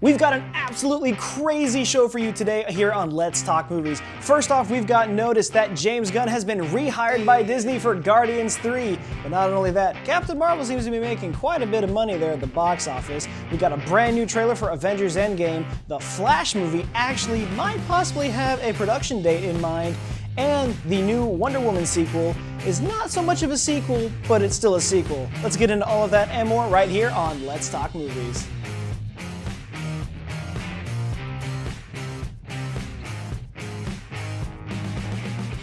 We've got an absolutely crazy show for you today here on Let's Talk Movies. First off, we've got notice that James Gunn has been rehired by Disney for Guardians 3. But not only that, Captain Marvel seems to be making quite a bit of money there at the box office. We got a brand new trailer for Avengers Endgame. The Flash movie actually might possibly have a production date in mind. And the new Wonder Woman sequel is not so much of a sequel, but it's still a sequel. Let's get into all of that and more right here on Let's Talk Movies.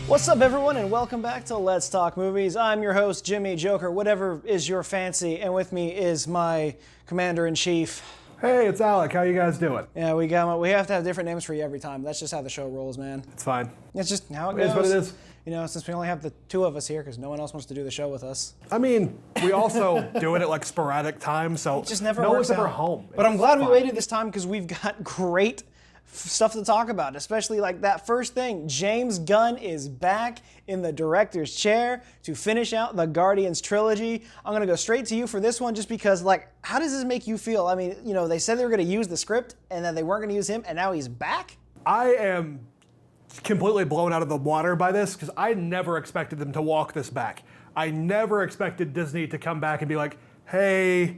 What's up, everyone, and welcome back to Let's Talk Movies. I'm your host, Jimmy Joker, whatever is your fancy, and with me is my Commander-in-Chief. Hey, it's Alec. How you guys doing? Yeah, we have to have different names for you every time. That's just how the show rolls, man. It's fine. It's just how it goes. It is what it is. You know, since we only have the two of us here, because no one else wants to do the show with us. I mean, we also do it at like sporadic times, so It just never no works one's ever out. home. But I'm glad we waited this time because we've got great stuff to talk about, especially like that first thing. James Gunn is back in the director's chair to finish out the Guardians trilogy. I'm gonna go straight to you for this one just because, like, how does this make you feel? I mean, you know, they said they were gonna use the script and then they weren't gonna use him and now he's back? I am completely blown out of the water by this because I never expected them to walk this back. I never expected Disney to come back and be like, hey,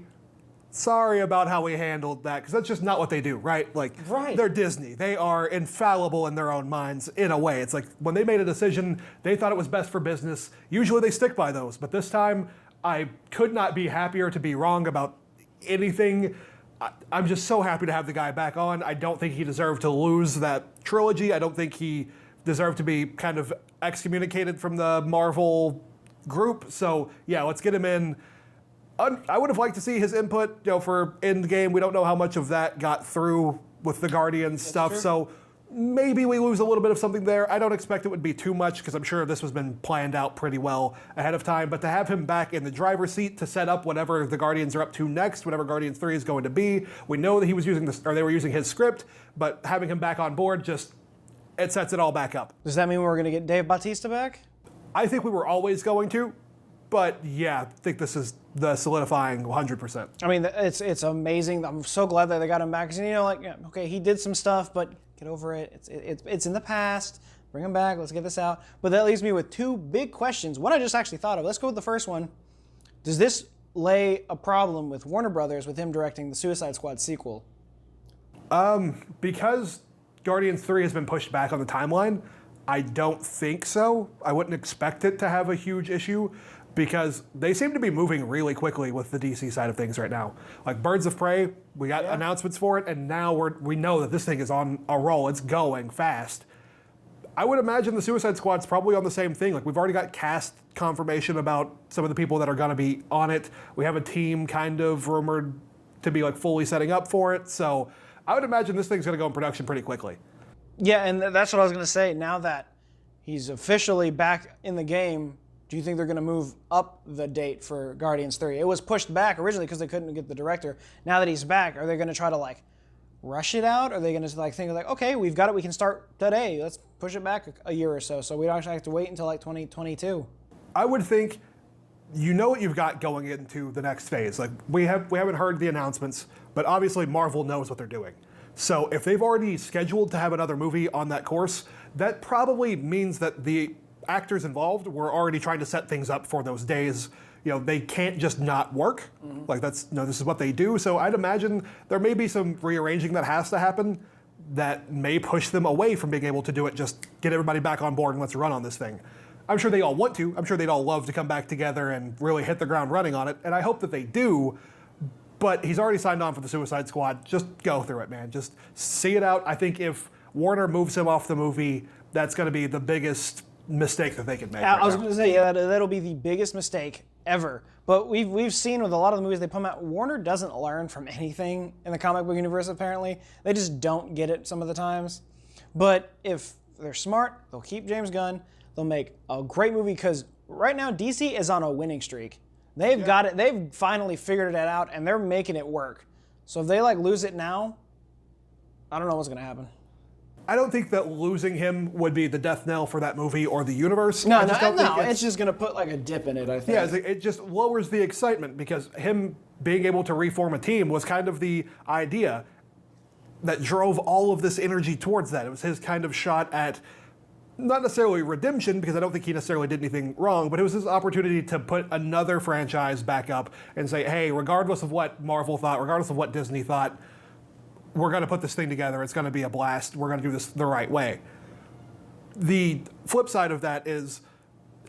sorry about how we handled that, because that's just not what they do, right? Like, They're Disney. They are infallible in their own minds, in a way. It's like, when they made a decision, they thought it was best for business. Usually they stick by those, but this time, I could not be happier to be wrong about anything. I'm just so happy to have the guy back on. I don't think he deserved to lose that trilogy. I don't think he deserved to be kind of excommunicated from the Marvel group. So, yeah, let's get him in. I would have liked to see his input, for Endgame. We don't know how much of that got through with the Guardians stuff, so maybe we lose a little bit of something there. I don't expect it would be too much because I'm sure this has been planned out pretty well ahead of time. But to have him back in the driver's seat to set up whatever the Guardians are up to next, whatever Guardians 3 is going to be, we know that he was using this, or they were using his script, but having him back on board it sets it all back up. Does that mean we're gonna get Dave Bautista back? I think we were always going to. But yeah, I think this is the solidifying 100%. I mean, it's amazing. I'm so glad that they got him back. Because, okay, he did some stuff, but get over it. It's in the past. Bring him back. Let's get this out. But that leaves me with two big questions. One I just actually thought of. Let's go with the first one. Does this lay a problem with Warner Brothers with him directing the Suicide Squad sequel? Because Guardians 3 has been pushed back on the timeline, I don't think so. I wouldn't expect it to have a huge issue, because they seem to be moving really quickly with the DC side of things right now. Like Birds of Prey, we got announcements for it, and now we know that this thing is on a roll. It's going fast. I would imagine the Suicide Squad's probably on the same thing. Like, we've already got cast confirmation about some of the people that are going to be on it. We have a team kind of rumored to be like fully setting up for it. So I would imagine this thing's going to go in production pretty quickly. Yeah, and that's what I was going to say. Now that he's officially back in the game, do you think they're going to move up the date for Guardians 3? It was pushed back originally because they couldn't get the director. Now that he's back, are they going to try to rush it out? Are they going to think okay, we've got it, we can start today. Let's push it back a year or so we don't actually have to wait until 2022. I would think what you've got going into the next phase. Like, we haven't heard the announcements, but obviously Marvel knows what they're doing. So if they've already scheduled to have another movie on that course, that probably means that the actors involved were already trying to set things up for those days. They can't just not work. Like, that's, this is what they do. So I'd imagine there may be some rearranging that has to happen that may push them away from being able to do it. Just get everybody back on board and let's run on this thing. I'm sure they all want to. I'm sure they'd all love to come back together and really hit the ground running on it. And I hope that they do. But he's already signed on for the Suicide Squad. Just go through it, man. Just see it out. I think if Warner moves him off the movie, that's going to be the biggest mistake that they could make. I was going to say, that'll be the biggest mistake ever. But we've seen with a lot of the movies they put out, Warner doesn't learn from anything in the comic book universe, apparently. They just don't get it some of the times. But if they're smart, they'll keep James Gunn. They'll make a great movie, because right now DC is on a winning streak. They've got it. They've finally figured it out, and they're making it work. So if they lose it now, I don't know what's going to happen. I don't think that losing him would be the death knell for that movie or the universe. No, it's just going to put a dip in it, I think. Yeah, it just lowers the excitement, because him being able to reform a team was kind of the idea. that drove all of this energy towards that. It was his kind of shot at not necessarily redemption, because I don't think he necessarily did anything wrong, but it was his opportunity to put another franchise back up and say, hey, regardless of what Marvel thought, regardless of what Disney thought, we're going to put this thing together. It's going to be a blast. We're going to do this the right way. The flip side of that is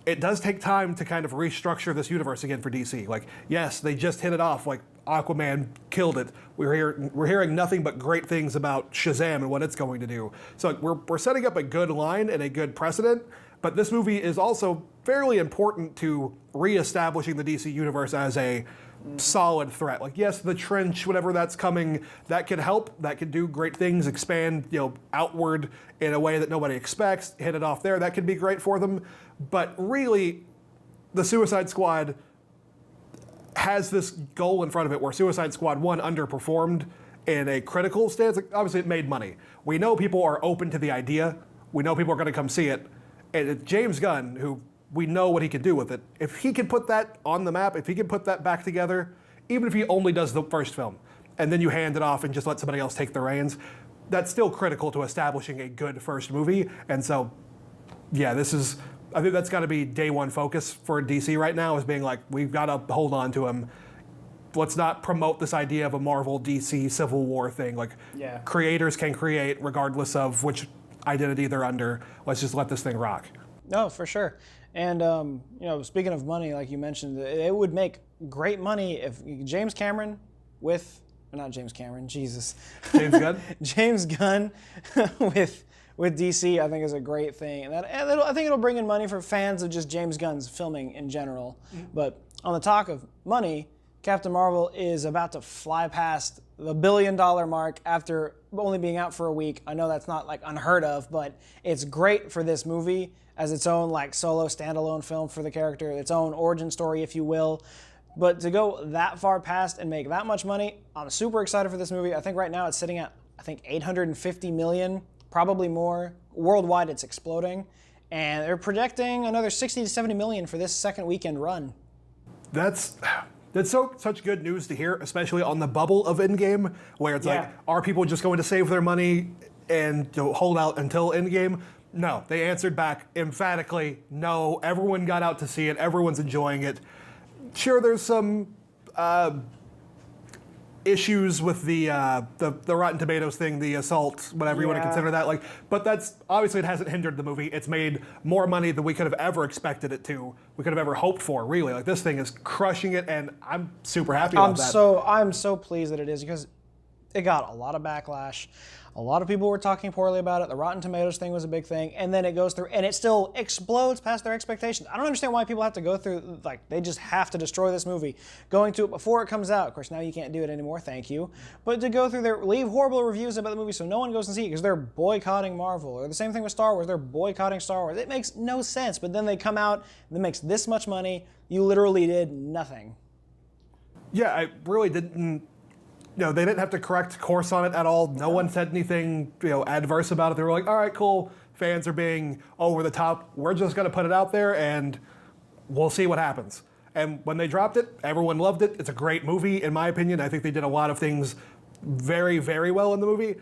it does take time to kind of restructure this universe again for DC. Like, yes, they just hit it off. Like, Aquaman killed it. We're hearing nothing but great things about Shazam and what it's going to do. So like, we're setting up a good line and a good precedent, but this movie is also fairly important to reestablishing the DC universe as a solid threat. Like, yes, the trench, whatever that's coming, that could help, that could do great things, expand, outward in a way that nobody expects, hit it off there, that could be great for them. But really, the Suicide Squad has this goal in front of it where Suicide Squad 1 underperformed in a critical stance. Like, obviously, it made money. We know people are open to the idea. We know people are going to come see it. And it's James Gunn, who we know what he can do with it. If he can put that on the map, if he can put that back together, even if he only does the first film, and then you hand it off and just let somebody else take the reins, that's still critical to establishing a good first movie. And so, yeah, I think that's got to be day one focus for DC right now, is being like, we've got to hold on to him. Let's not promote this idea of a Marvel DC Civil War thing. Like, creators can create regardless of which identity they're under. Let's just let this thing rock. No, for sure. And, speaking of money, like you mentioned, it would make great money if James Cameron not James Cameron, Jesus. James Gunn? James Gunn with DC, I think, is a great thing. And I think it'll bring in money for fans of just James Gunn's filming in general. Mm-hmm. But on the talk of money, Captain Marvel is about to fly past the $1 billion mark after only being out for a week. I know that's not like unheard of, but it's great for this movie as its own like solo standalone film for the character, its own origin story, if you will. But to go that far past and make that much money, I'm super excited for this movie. I think right now it's sitting at, $850 million, probably more. Worldwide, it's exploding. And they're projecting another 60 to 70 million for this second weekend run. That's such good news to hear, especially on the bubble of Endgame, where it's like, are people just going to save their money and hold out until Endgame? No, they answered back emphatically, no. Everyone got out to see it. Everyone's enjoying it. Sure, there's some issues with the Rotten Tomatoes thing, the assault, whatever you want to consider that. But that's obviously, it hasn't hindered the movie. It's made more money than we could have ever expected it to. We could have ever hoped for. Really, like, this thing is crushing it, and I'm super happy about that. I'm so pleased that it is, because it got a lot of backlash. A lot of people were talking poorly about it. The Rotten Tomatoes thing was a big thing. And then it goes through, and it still explodes past their expectations. I don't understand why people have to go through, they just have to destroy this movie. Going to it before it comes out. Of course, now you can't do it anymore, thank you. But to go through leave horrible reviews about the movie so no one goes and see it because they're boycotting Marvel. Or the same thing with Star Wars, they're boycotting Star Wars. It makes no sense. But then they come out and it makes this much money. You literally did nothing. Yeah, I really didn't. They didn't have to correct course on it at all. No one said anything, adverse about it. They were like, all right, cool. Fans are being over the top. We're just going to put it out there and we'll see what happens. And when they dropped it, everyone loved it. It's a great movie, in my opinion. I think they did a lot of things very, very well in the movie.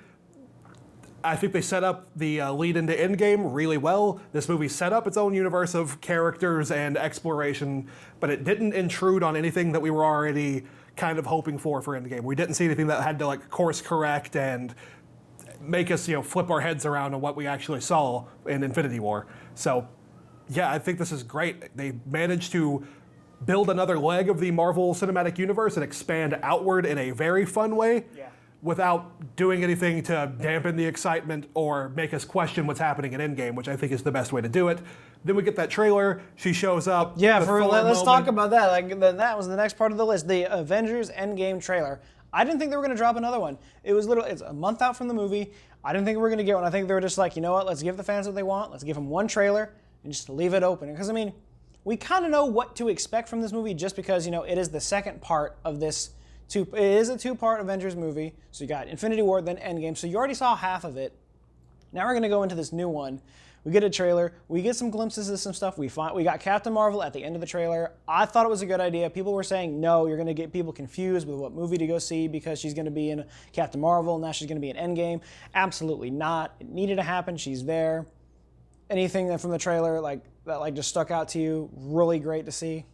I think they set up the lead into Endgame really well. This movie set up its own universe of characters and exploration, but it didn't intrude on anything that we were already kind of hoping for Endgame. We didn't see anything that had to course correct and make us flip our heads around on what we actually saw in Infinity War. So yeah, I think this is great. They managed to build another leg of the Marvel Cinematic Universe and expand outward in a very fun way. Yeah. Without doing anything to dampen the excitement or make us question what's happening in Endgame, which I think is the best way to do it. Then we get that trailer. She shows up. Yeah, let's talk about that. That was the next part of the list. The Avengers Endgame trailer. I didn't think they were going to drop another one. It's a month out from the movie. I didn't think we were going to get one. I think they were just like, you know what? Let's give the fans what they want. Let's give them one trailer and just leave it open. Because, we kind of know what to expect from this movie just because, it is the second part of this. It is a two-part Avengers movie. So you got Infinity War, then Endgame. So you already saw half of it. Now we're going to go into this new one We get a trailer. We get some glimpses of some stuff. We got Captain Marvel at the end of the trailer. I thought it was a good idea. People were saying, no, you're going to get people confused with what movie to go see because she's going to be in Captain Marvel, and now she's going to be in Endgame. Absolutely not. It needed to happen. She's there. Anything from the trailer that just stuck out to you, really great to see?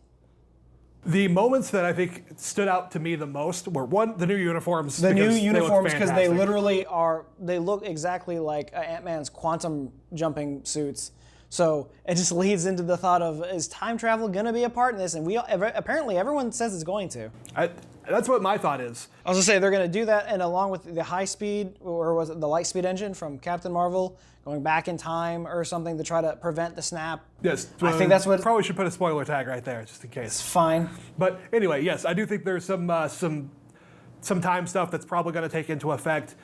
The moments that I think stood out to me the most were, one, the new uniforms. The new uniforms, because they literally they look exactly like Ant-Man's quantum jumping suits. So it just leads into the thought of, is time travel going to be a part in this? And apparently everyone says it's going to. That's what my thought is. I was going to say, they're going to do that, and along with the high speed, or was it the light speed engine from Captain Marvel, going back in time or something to try to prevent the snap. Yes. I think that's what... Probably should put a spoiler tag right there, just in case. It's fine. But anyway, yes, I do think there's some time stuff that's probably going to take into effect.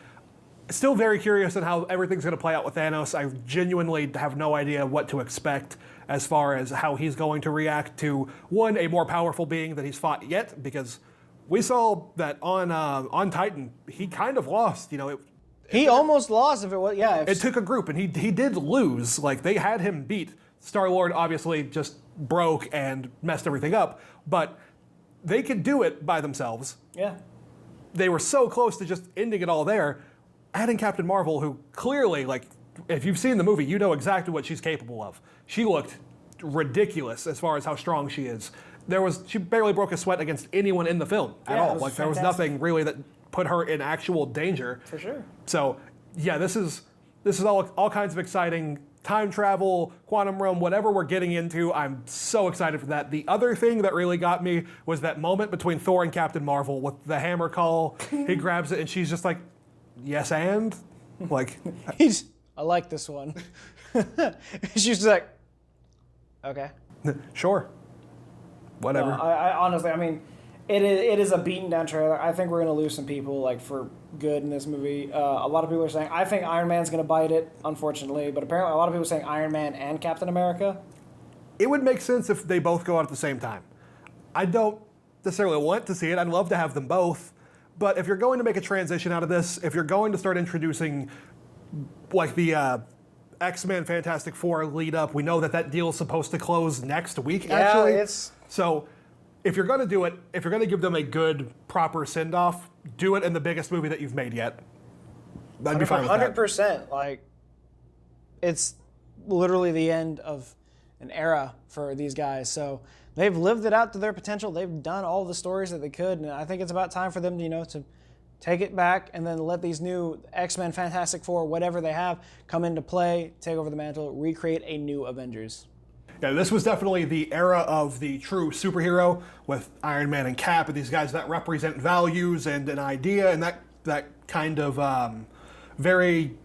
Still very curious on how everything's going to play out with Thanos. I genuinely have no idea what to expect as far as how he's going to react to, one, a more powerful being that he's fought yet, because we saw that on Titan, he kind of lost. He almost lost if it was, yeah. It took a group, and he did lose. Like, they had him beat. Star-Lord obviously just broke and messed everything up, but they could do it by themselves. Yeah. They were so close to just ending it all there. Adding Captain Marvel, who clearly, if you've seen the movie, you know exactly what she's capable of. She looked ridiculous as far as how strong she is. She barely broke a sweat against anyone in the film at all. There was nothing really that put her in actual danger. For sure. So, yeah, this is all kinds of exciting time travel, quantum realm, whatever we're getting into. I'm so excited for that. The other thing that really got me was that moment between Thor and Captain Marvel with the hammer call. He grabs it, and she's just like, yes, and? I like this one. She's just like, okay. Sure. Whatever. I honestly, it is a beaten down trailer. I think we're going to lose some people for good in this movie. A lot of people are saying, I think Iron Man's going to bite it, unfortunately, but apparently a lot of people are saying Iron Man and Captain America. It would make sense if they both go out at the same time. I don't necessarily want to see it. I'd love to have them both. But if you're going to make a transition out of this, if you're going to start introducing the X-Men Fantastic Four lead up, we know that deal is supposed to close next week, actually. Yeah, So if you're going to do it, if you're going to give them a good, proper send-off, do it in the biggest movie that you've made yet. That'd be fine with that. 100%. It's literally the end of an era for these guys. So they've lived it out to their potential. They've done all the stories that they could, and I think it's about time for them to take it back and then let these new X-Men, Fantastic Four, whatever they have, come into play, take over the mantle, recreate a new Avengers. Yeah, this was definitely the era of the true superhero with Iron Man and Cap and these guys that represent values and an idea and that kind of very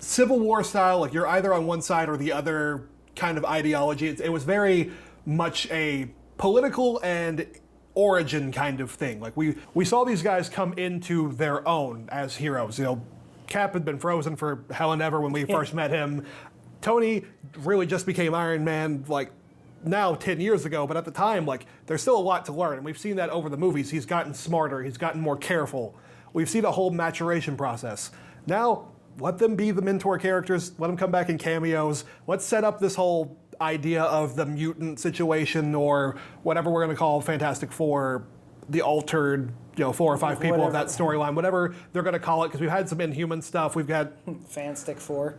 Civil War style, you're either on one side or the other kind of ideology. It was very much a political and origin kind of thing. We saw these guys come into their own as heroes. Cap had been frozen for hell and ever when we first met him. Tony really just became Iron Man now 10 years ago, but at the time, there's still a lot to learn, and we've seen that over the movies. He's gotten smarter, he's gotten more careful. We've seen a whole maturation process. Now, let them be the mentor characters, let them come back in cameos, let's set up this whole idea of the mutant situation, or whatever we're going to call Fantastic Four, the altered, 4 or 5 people of that storyline, whatever they're going to call it, because we've had some Inhuman stuff, we've got... Fanstick 4.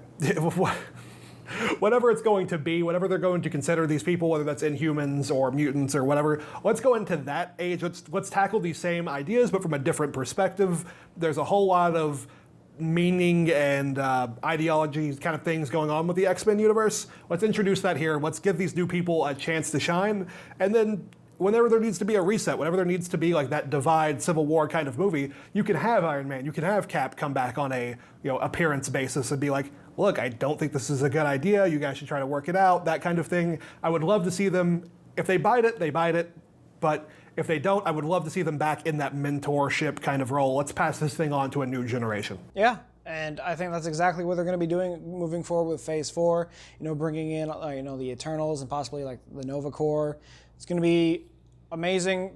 Whatever it's going to be, whatever they're going to consider these people, whether that's Inhumans or mutants or whatever, let's go into that age. Let's tackle these same ideas, but from a different perspective. There's a whole lot of meaning and ideology kind of things going on with the X-Men universe. Let's introduce that here. Let's give these new people a chance to shine. And then whenever there needs to be a reset, whenever there needs to be that divide Civil War kind of movie, you can have Iron Man, you can have Cap come back on a appearance basis and be like, look, I don't think this is a good idea. You guys should try to work it out, that kind of thing. I would love to see them, if they bite it, they bite it. But if they don't, I would love to see them back in that mentorship kind of role. Let's pass this thing on to a new generation. Yeah, and I think that's exactly what they're going to be doing moving forward with Phase 4. Bringing in, the Eternals and possibly the Nova Corps. It's going to be amazing.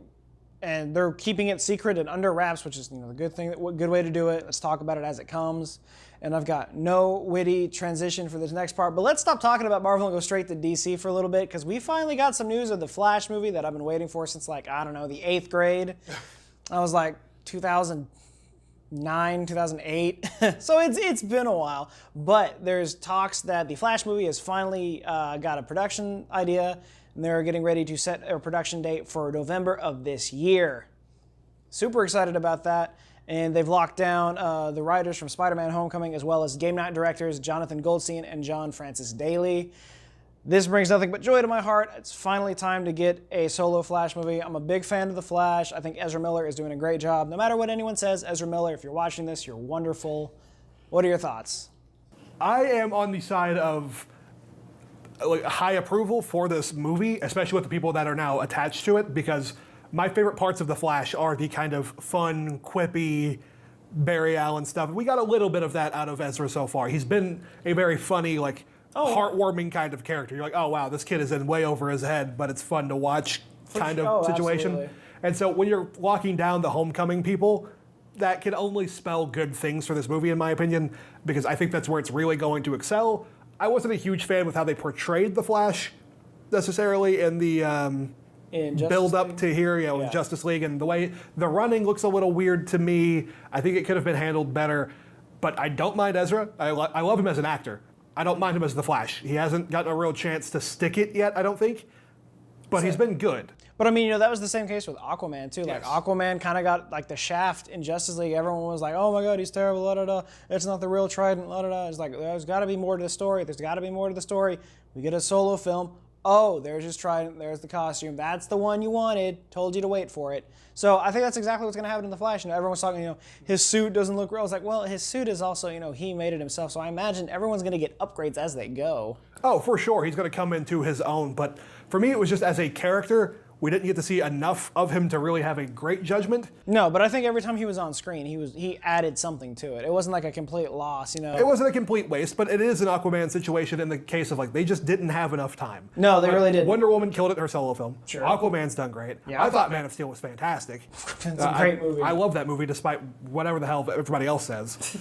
and they're keeping it secret and under wraps, which is the good thing, good way to do it. Let's talk about it as it comes. And I've got no witty transition for this next part, but let's stop talking about Marvel and go straight to DC for a little bit, because we finally got some news of the Flash movie that I've been waiting for since, like, I don't know, the 8th grade. I was like 2009, 2008. So it's been a while, but there's talks that the Flash movie has finally got a production idea, and they're getting ready to set a production date for November of this year. Super excited about that. And they've locked down the writers from Spider-Man Homecoming, as well as game night directors Jonathan Goldstein and John Francis Daly. This brings nothing but joy to my heart. It's finally time to get a solo Flash movie. I'm a big fan of The Flash. I think Ezra Miller is doing a great job. No matter what anyone says, Ezra Miller, if you're watching this, you're wonderful. What are your thoughts? I am on the side of high approval for this movie, especially with the people that are now attached to it, because my favorite parts of The Flash are the kind of fun, quippy Barry Allen stuff. We got a little bit of that out of Ezra so far. He's been a very funny, heartwarming kind of character. You're like, oh wow, this kid is in way over his head, but it's fun to watch kind of situation. Absolutely. And so when you're locking down the Homecoming people, that can only spell good things for this movie, in my opinion, because I think that's where it's really going to excel. I wasn't a huge fan with how they portrayed the Flash necessarily in the build up to here, with Justice League, and the way the running looks a little weird to me. I think it could have been handled better, but I don't mind Ezra. I love him as an actor. I don't mind him as the Flash. He hasn't gotten a real chance to stick it yet, I don't think, but he's been good. But I mean, that was the same case with Aquaman too. Like, Yes. Aquaman kind of got like the shaft in Justice League. Everyone was like, "Oh my God, he's terrible." La da da. It's not the real Trident. La da da. It's like, there's got to be more to the story. There's got to be more to the story. We get a solo film. Oh, there's his Trident. There's the costume. That's the one you wanted. Told you to wait for it. So I think that's exactly what's going to happen in The Flash. Everyone's talking, his suit doesn't look real. I was like, well, his suit is also, he made it himself. So I imagine everyone's going to get upgrades as they go. Oh, for sure, he's going to come into his own. But for me, it was just as a character, we didn't get to see enough of him to really have a great judgment. No, but I think every time he was on screen, he added something to it. It wasn't like a complete loss, It wasn't a complete waste, but it is an Aquaman situation in the case of they just didn't have enough time. No, they really didn't. Wonder Woman killed it in her solo film. Sure. Aquaman's done great. Yeah, I thought Man of Steel was fantastic. It's a great movie. I love that movie despite whatever the hell everybody else says.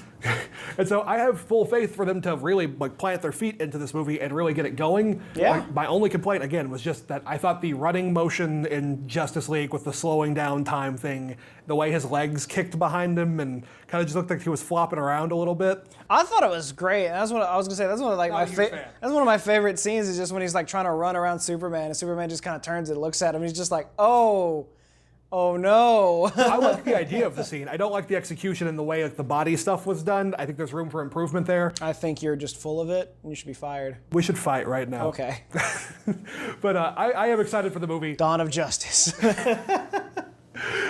And so I have full faith for them to really plant their feet into this movie and really get it going. Yeah. My only complaint, again, was just that I thought the running motion in Justice League with the slowing down time thing, the way his legs kicked behind him and kind of just looked like he was flopping around a little bit. I thought it was great. That's what I was gonna say. That's one of that's one of my favorite scenes. Is just when he's trying to run around Superman, and Superman just kind of turns and looks at him. And he's just like, oh no. I like the idea of the scene. I don't like the execution and the way the body stuff was done. I think there's room for improvement there. I think you're just full of it, and you should be fired. We should fight right now. Okay. But I am excited for the movie. Dawn of Justice.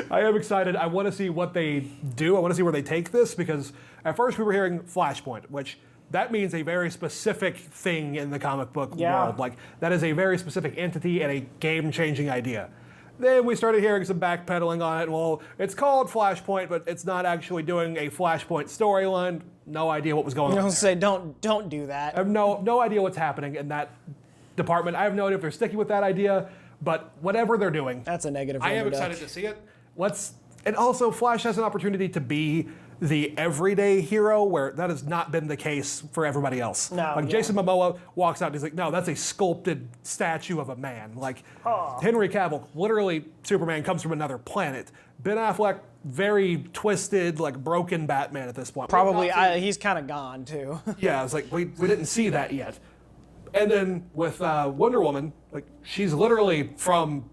I am excited. I want to see what they do. I want to see where they take this, because at first we were hearing Flashpoint, which that means a very specific thing in the comic book world. That is a very specific entity and a game-changing idea. Then we started hearing some backpedaling on it. Well, it's called Flashpoint, but it's not actually doing a Flashpoint storyline. No idea what was going on. Say don't do that. I have no idea what's happening in that department. I have no idea if they're sticking with that idea, but whatever they're doing, That's a negative. I am excited to see it. And also Flash has an opportunity to be the everyday hero, where that has not been the case for everybody else. Jason Momoa walks out and he's like, no, that's a sculpted statue of a man. Henry Cavill, literally Superman comes from another planet. Ben Affleck, very twisted, broken Batman at this point. Probably he's kind of gone too. Yeah, it's we didn't see that yet. And then with Wonder Woman, she's literally from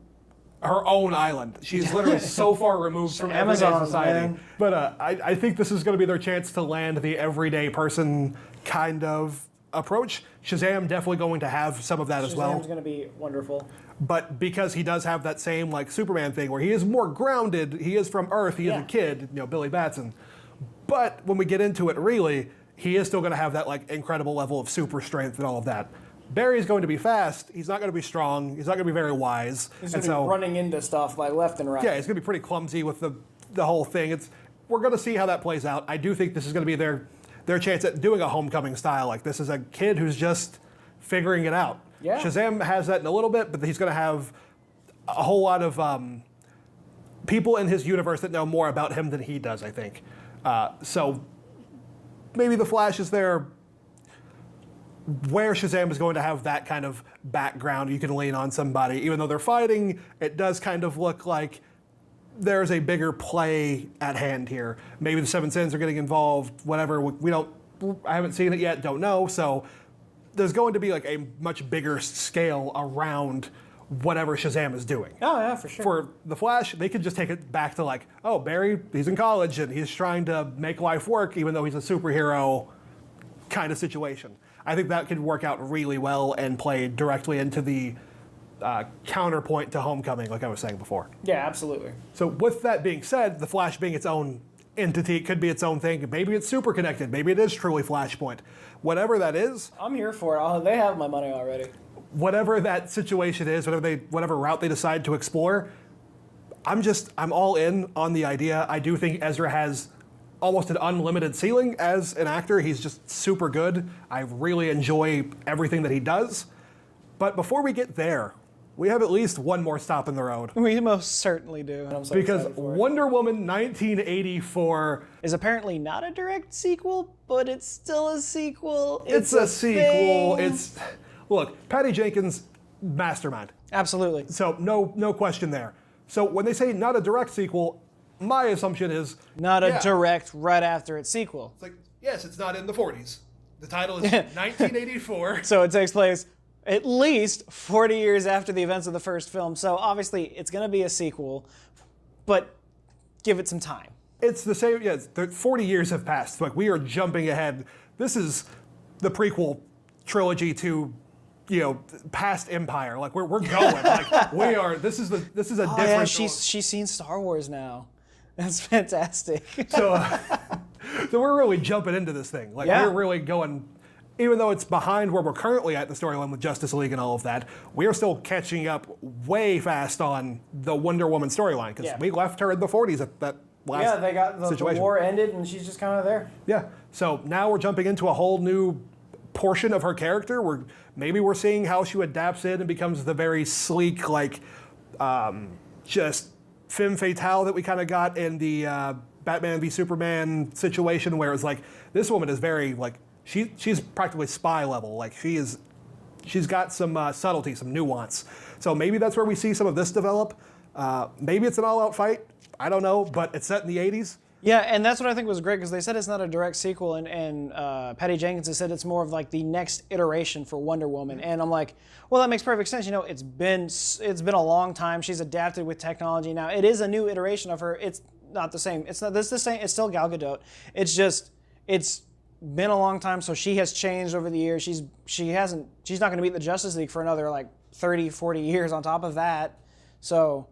her own island. She's literally so far removed from everyday society. Man. But I think this is going to be their chance to land the everyday person kind of approach. Shazam definitely going to have some of that as well. Shazam's going to be wonderful. But because he does have that same Superman thing where he is more grounded, he is from Earth, he is a kid, Billy Batson. But when we get into it really, he is still going to have that incredible level of super strength and all of that. Barry's going to be fast. He's not going to be strong. He's not going to be very wise. He's going to be running into stuff left and right. Yeah, he's going to be pretty clumsy with the whole thing. We're going to see how that plays out. I do think this is going to be their chance at doing a Homecoming style. This is a kid who's just figuring it out. Yeah. Shazam has that in a little bit, but he's going to have a whole lot of people in his universe that know more about him than he does, I think. So maybe the Flash is there where Shazam is going to have that kind of background. You can lean on somebody. Even though they're fighting, it does kind of look like there's a bigger play at hand here. Maybe the Seven Sins are getting involved, whatever. I haven't seen it yet, don't know. So there's going to be like a much bigger scale around whatever Shazam is doing. Oh, yeah, for sure. For the Flash, they could just take it back to like, oh, Barry, he's in college and he's trying to make life work even though he's a superhero kind of situation. I think that could work out really well and play directly into the counterpoint to Homecoming, like I was saying before. Yeah, absolutely. So with that being said, the Flash being its own entity, it could be its own thing. Maybe it's super connected. Maybe it is truly Flashpoint. Whatever that is. I'm here for it. Oh, they have my money already. Whatever that situation is, whatever route they decide to explore, I'm all in on the idea. I do think Ezra has almost an unlimited ceiling as an actor. He's just super good. I really enjoy everything that he does. But before we get there, we have at least one more stop in the road. We most certainly do. And I'm so because excited for it. Wonder Woman 1984 is apparently not a direct sequel, but it's still a sequel. It's a sequel. Thing. Look, Patty Jenkins, mastermind. Absolutely. So no question there. So when they say not a direct sequel, my assumption is not a direct right after its sequel. It's like, yes, it's not in the 40s. The title is 1984. So it takes place at least 40 years after the events of the first film. So obviously it's going to be a sequel, but give it some time. It's the same, 40 years have passed. Like, we are jumping ahead. This is the prequel trilogy to, past Empire. Like, we're going. Like, we are, this is a different... Yeah, she's seen Star Wars now. That's fantastic. So we're really jumping into this thing. Like, we're really going... Even though it's behind where we're currently at the storyline with Justice League and all of that, we are still catching up way fast on the Wonder Woman storyline, because we left her in the 40s at that last they got the war ended and she's just kind of there. Yeah, so now we're jumping into a whole new portion of her character where maybe we're seeing how she adapts in and becomes the very sleek, like, just femme fatale that we kind of got in the Batman v Superman situation, where it's like, this woman is very, like, she's practically spy level. Like, she's got some subtlety, some nuance. So maybe that's where we see some of this develop. Maybe it's an all-out fight. I don't know, but it's set in the 80s. Yeah, and that's what I think was great, because they said it's not a direct sequel, and Patty Jenkins has said it's more of like the next iteration for Wonder Woman. And I'm like, well, that makes perfect sense. It's been a long time. She's adapted with technology now. It is a new iteration of her. It's not the same. It's not this the same. It's still Gal Gadot. It's been a long time, so she has changed over the years. She's not going to beat the Justice League for another like 30, 40 years on top of that. So,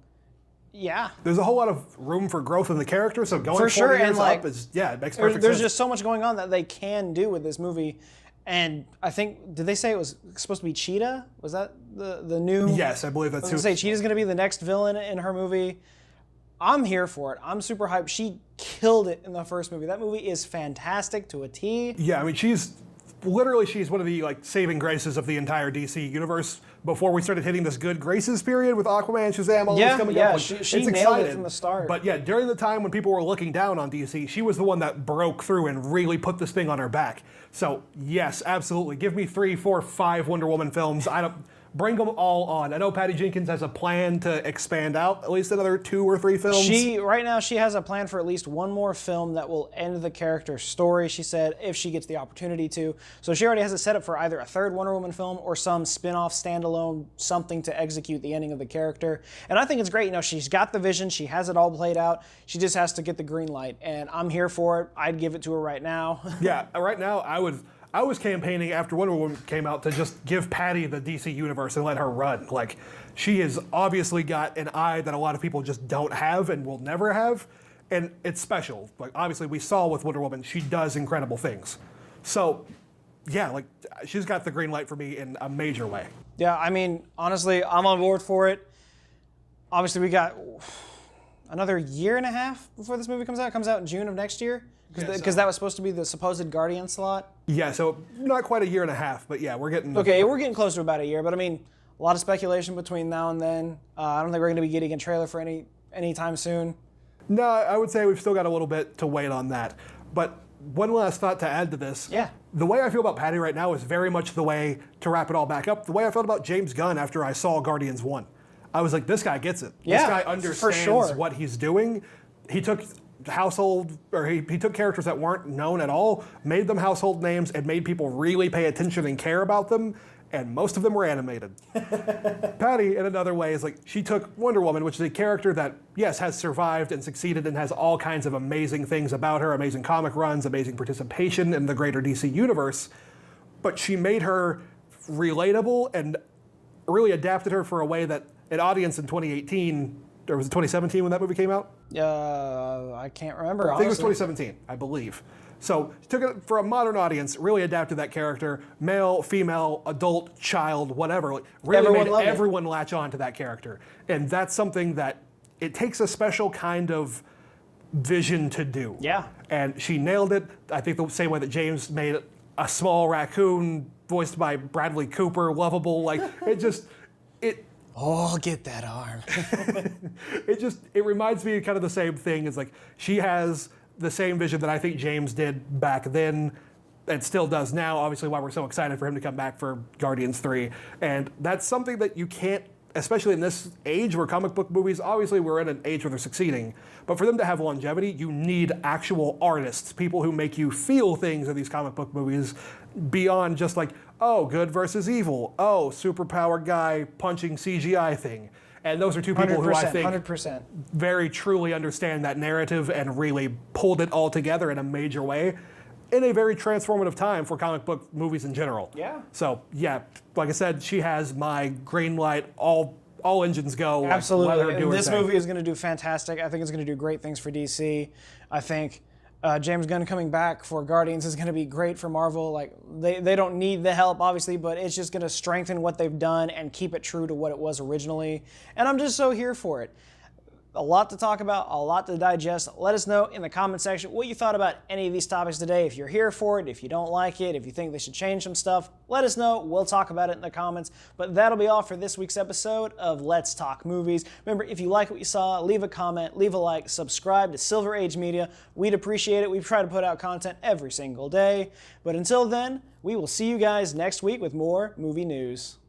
yeah. There's a whole lot of room for growth in the character, so going 40 years up is, it makes perfect sense. There's just so much going on that they can do with this movie. And I think, did they say it was supposed to be Cheetah? Was that the new? Yes, I believe that's who. Cheetah's going to be the next villain in her movie. I'm here for it. I'm super hyped. She killed it in the first movie. That movie is fantastic to a T. Yeah, I mean, she's one of the like saving graces of the entire DC universe before we started hitting this good graces period with Aquaman, Shazam, all this coming up. Like, she nailed it from the start. But yeah, during the time when people were looking down on DC, she was the one that broke through and really put this thing on her back. So yes, absolutely. Give me 3, 4, 5 Wonder Woman films. Bring them all on. I know Patty Jenkins has a plan to expand out at least another 2 or 3 films. Right now she has a plan for at least one more film that will end the character's story, she said, if she gets the opportunity to. So she already has it set up for either a third Wonder Woman film or some spin-off, standalone, something to execute the ending of the character. And I think it's great. She's got the vision. She has it all played out. She just has to get the green light. And I'm here for it. I'd give it to her right now. Yeah, right now I was campaigning after Wonder Woman came out to just give Patty the DC universe and let her run. Like, she has obviously got an eye that a lot of people just don't have and will never have, and it's special. Like, obviously we saw with Wonder Woman, she does incredible things. So, yeah, like, she's got the green light for me in a major way. Yeah, I mean, honestly, I'm on board for it. Obviously, we got another year and a half before this movie comes out. It comes out in June of next year. Because that was supposed to be the supposed Guardian slot? Yeah, so not quite a year and a half, but yeah, we're getting... Okay, we're getting close to about a year, but I mean, a lot of speculation between now and then. I don't think we're going to be getting a trailer for any anytime soon? No, I would say we've still got a little bit to wait on that. But one last thought to add to this. Yeah. The way I feel about Patty right now is very much the way, to wrap it all back up, the way I felt about James Gunn after I saw Guardians 1. I was like, this guy gets it. Yeah, this guy for understands sure. what he's doing. He took he took characters that weren't known at all, made them household names, and made people really pay attention and care about them. And most of them were animated. Patty, in another way, is like, she took Wonder Woman, which is a character that, yes, has survived and succeeded and has all kinds of amazing things about her, amazing comic runs, amazing participation in the greater DC universe, but she made her relatable and really adapted her for a way that an audience in 2018, or was it 2017 when that movie came out? I can't remember, I think it was honestly. 2017, I believe. So she took it for a modern audience, really adapted that character, male, female, adult, child, whatever. Like, really Everyone made loved it. everyone latch on to that character. And that's something that it takes a special kind of vision to do. Yeah. And she nailed it. I think the same way that James made a small raccoon voiced by Bradley Cooper, lovable. Like, it Oh, I'll get that arm. it reminds me of kind of the same thing. It's like, she has the same vision that I think James did back then and still does now, obviously why we're so excited for him to come back for Guardians 3. And that's something that you can't, especially in this age where comic book movies, obviously we're in an age where they're succeeding, but for them to have longevity, you need actual artists, people who make you feel things in these comic book movies beyond just like, oh, good versus evil, oh, superpowered guy punching CGI thing. And those are two people who I think 100%. very truly understand that narrative and really pulled it all together in a major way in a very transformative time for comic book movies in general. Yeah. So, yeah, like I said, she has my green light, all engines go. Absolutely. Like, let her do And her this thing. movie is going to do fantastic. I think it's going to do great things for DC. I think James Gunn coming back for Guardians is going to be great for Marvel. Like they don't need the help, obviously, but it's just going to strengthen what they've done and keep it true to what it was originally. And I'm just so here for it. A lot to talk about, a lot to digest. Let us know in the comment section what you thought about any of these topics today. If you're here for it, if you don't like it, if you think they should change some stuff, let us know. We'll talk about it in the comments. But that'll be all for this week's episode of Let's Talk Movies. Remember, if you like what you saw, leave a comment, leave a like, subscribe to Silver Age Media. We'd appreciate it. We try to put out content every single day. But until then, we will see you guys next week with more movie news.